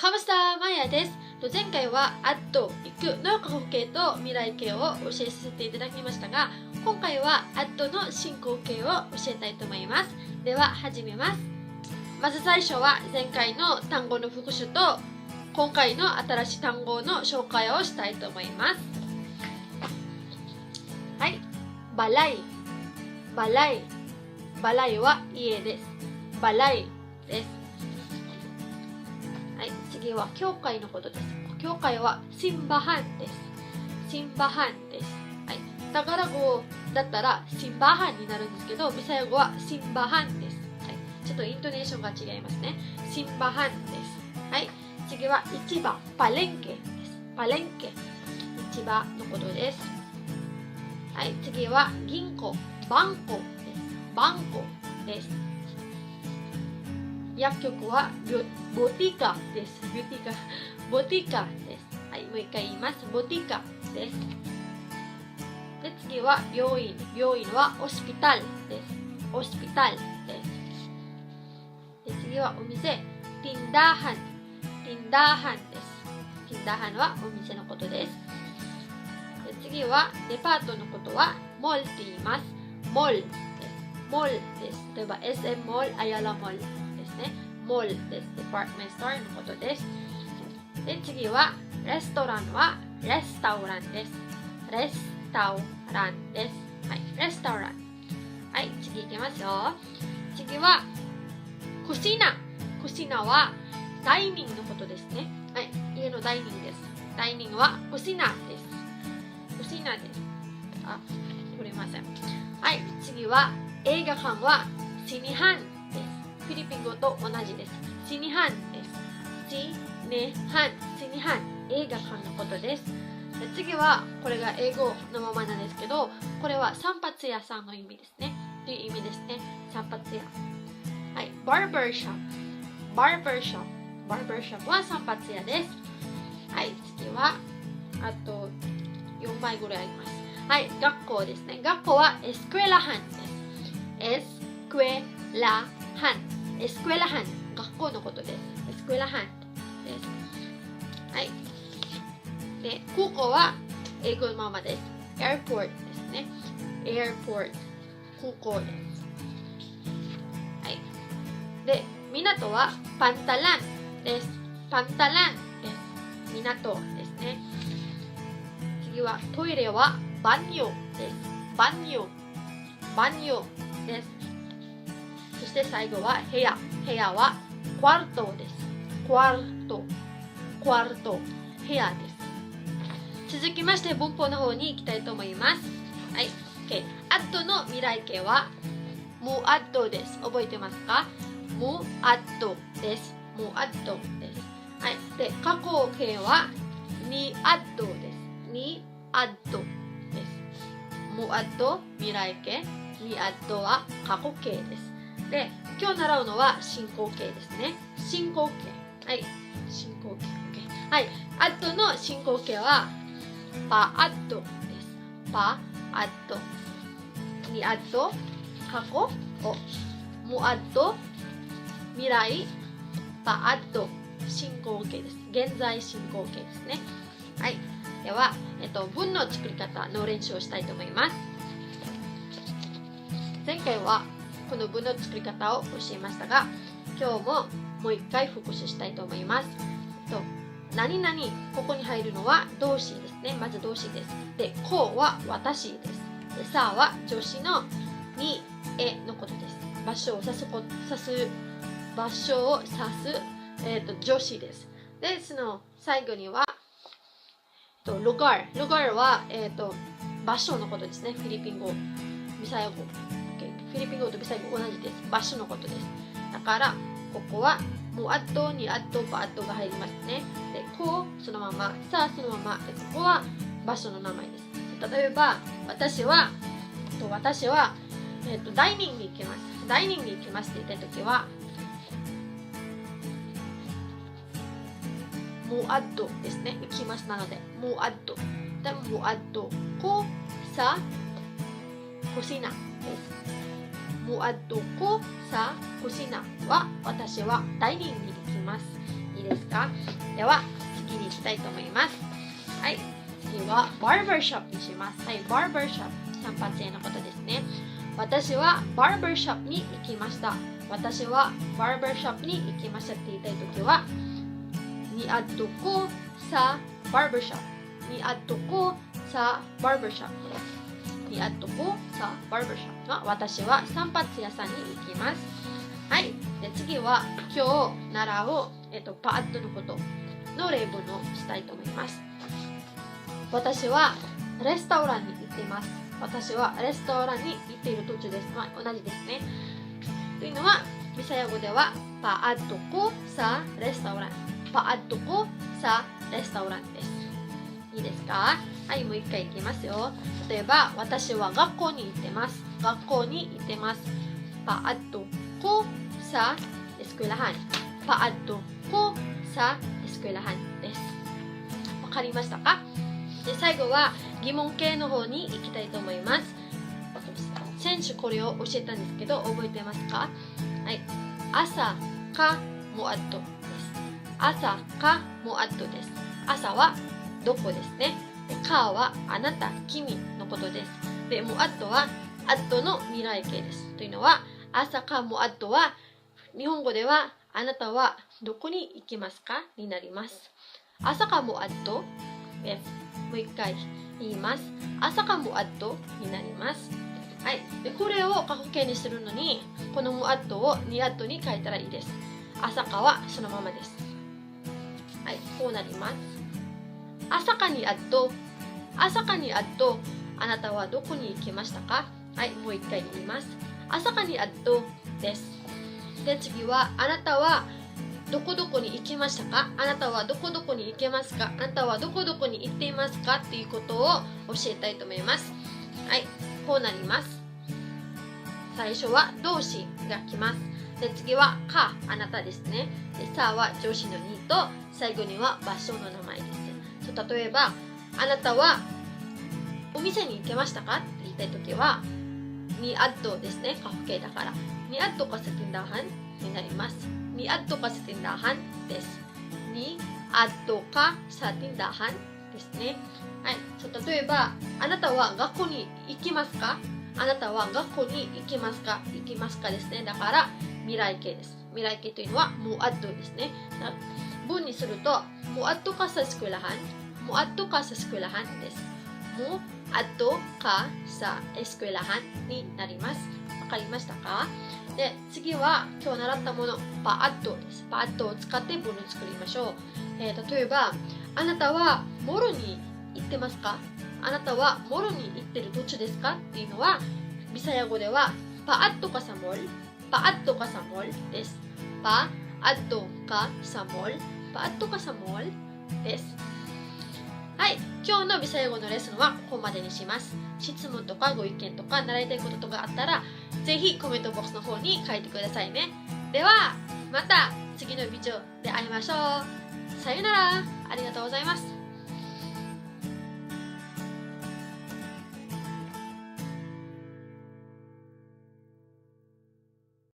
カムスターマヤです。前回はADTO行くの過去形と未来形を教えさせていただきましたが、今回はADTOの進行形を教えたいと思います。では始めます。まず最初は前回の単語の復習と今回の新しい単語の紹介をしたいと思います。はい、バライは家です。バライです。はい、次は教会のことです。教会はシンバハンです。シンバハンです。はい、タガラ語だったらシンバハンになるんですけど、ビサヤ語はシンバハンです。はい、ちょっとイントネーションが違いますね。シンバハンです。はい、次は市場、パレンケです。パレンケ、市場のことです。はい、次は銀行、バンコです。バンコです。薬局はボティカです。ボティカです。はい、もう一回言います。ボティカです。で、次は病院。病院はオスピタルです。オスピタルです。で、次はお店。ティンダーハン。ティンダーハンです。ティンダーハンはお店のことです。で、次はデパートのことはモールって言います。モールです。モールです。例えば SM モール、アヤラモールですね。モールです。デパートメントストアのことです。で、次はレストランはレスタウランです。レスタウランです。はい、レスタウラン。はい、次いきますよ。次はクシナ。クシナはダイニングのことですね。はい、家のダイニングです。ダイニングはクシナです。クシナです。あ、取れません。はい、次は映画館はシニハンです。フィリピン語と同じです。シニハンです。シニハン、映画館のことです。で、次はこれが英語のままなんですけど、これは散髪屋さんの意味ですね。という意味ですね。散髪屋。はい、バーバーショップ。バーバーショップ。バーバーショップは散髪屋です。はい、次はあと4枚ぐらいあります。はい、学校ですね。学校はエスクエラハンです。エスクエラハン。エスクエラハン。学校のことです。エスクエラハンです。はい。で、空港は英語のままです。エアポートですね。エアポート。空港です。はい。で、港はパンタランです。パンタランです。港ですね。次はトイレはバンニョです。バンニョ。バンニョです。そして最後は部屋。部屋はクワルトです。クワルト。クワルト。部屋です。続きまして文法の方に行きたいと思います。はい。OK。ADTOの未来形はムアッドです。覚えてますか？ムアッドです。ムアッドです。はい。で、過去形はニアッドです。ニアッドです。ムアッド、未来形。ニアッドは過去形です。で、今日習うのは進行形ですね。進行形。はい。進行形。OK。はい。ADTOの進行形はパアットです。パアット。ニアッド、過去。ムアッド、未来。パアット、進行形です。現在進行形ですね。はい。では、文の作り方の練習をしたいと思います。前回はこの文の作り方を教えましたが、今日ももう一回復習したいと思います。何々、ここに入るのは動詞ですね。まず動詞です。で、こうは私です。で、さは助詞のに、のことです。場所を指す、助詞です。で、その最後にはlugar。lugar は、場所のことですね。フィリピン語、ビサヤ語。フィリピン語とビサヤ語同じです。場所のことです。だから、ここはムアッド、ニアッド、パアッドが入りますね。で、こう、そのまま、さあ、そのまま。で、ここは場所の名前です。例えば、私は、ダイニングに行きます。ダイニングに行きますって言ったときは、ムアッドですね。行きますなので、ムアッド。で、ムアッド。こ、さ、コシナです。ムアッドコ、さ、コシナは、私はダイニングに行きます。いいですか？か？では次に行きたいと思います。はい、次はバーバーショップにします。はい、バーバーショップ、散髪屋のことですね。私はバーバーショップに行きました。私はバーバーショップに行きましたって言いたいときは、niadto ko sa barbershop. niadto ko sa barbershop です。niadto ko sa barbershop は私は散髪屋さんに行きます。はい。で次は今日習うパーットのことの例文をしたいと思います。私はレストランに行っています。私はレストランに行っている途中です。まあ、同じですね。というのは、ビサヤ語ではPaadto ko sa restaurant。Paadto ko sa restaurant です。いいですか？はい、もう一回いきますよ。例えば、私は学校に行ってます。学校に行ってます。Paadto ko sa eskwelahan。Paadto ko sa eskwelahan です。わかりましたか？で、最後は疑問形の方に行きたいと思います。先週これを教えたんですけど、覚えてますか？はい。朝かもあっとです。朝かもあっとです。朝はどこですね。で、かはあなた、君のことです。で、もあっとはあっとの未来形です。というのは、朝かもあっとは日本語ではあなたはどこに行きますかになります。朝かもあっとです。もう一回言います。朝かもあっとになります。はい。で、これを過去形にするのに、このもあっとをにあっとに変えたらいいです。朝かはそのままです。はい。こうなります。朝かにあっと、朝かにあっと、あなたはどこに行きましたか？はい。もう一回言います。朝かにあっとです。で、次は、あなたはどこどこに行きましたか？あなたはどこどこに行けますか？あなたはどこどこに行っていますか？っていうことを教えたいと思います。はい。こうなります。最初は動詞が来ます。で、次はか、あなたですね。で、さは上司のにと、最後には場所の名前です。例えば、あなたはお店に行けましたかって言いたいときは、にあっとですね。過去形だから。にあっとかさtindahanになります。にあっとかさtindahanです。にあっとかさtindahanですね。はい。例えば、あなたは学校に行きますか？あなたは学校に行きますか？行きますかですね。だから、未来形です。未来形というのは、もうあっとですね。文にすると、もうあっとかさeskwelahan、もうあっとかさeskwelahanです。もうあっとかさeskwelahanになります。わかりましたか？で、次は、今日習ったもの、Paadtoです。Paadtoを使って文を作りましょう。例えば、あなたはモールに行ってますか？あなたはモールに行ってる途中ですか？っていうのは、ビサヤ語ではPaadto ka sa mall、Paadto ka sa mallです。Paadto ka sa mall、Paadto ka sa mallです。はい、今日のビサヤ語のレッスンはここまでにします。質問とかご意見とか習いたいこととかあったら、ぜひコメントボックスの方に書いてくださいね。では、また次のビデオで会いましょう。さよなら。ありがとうございます。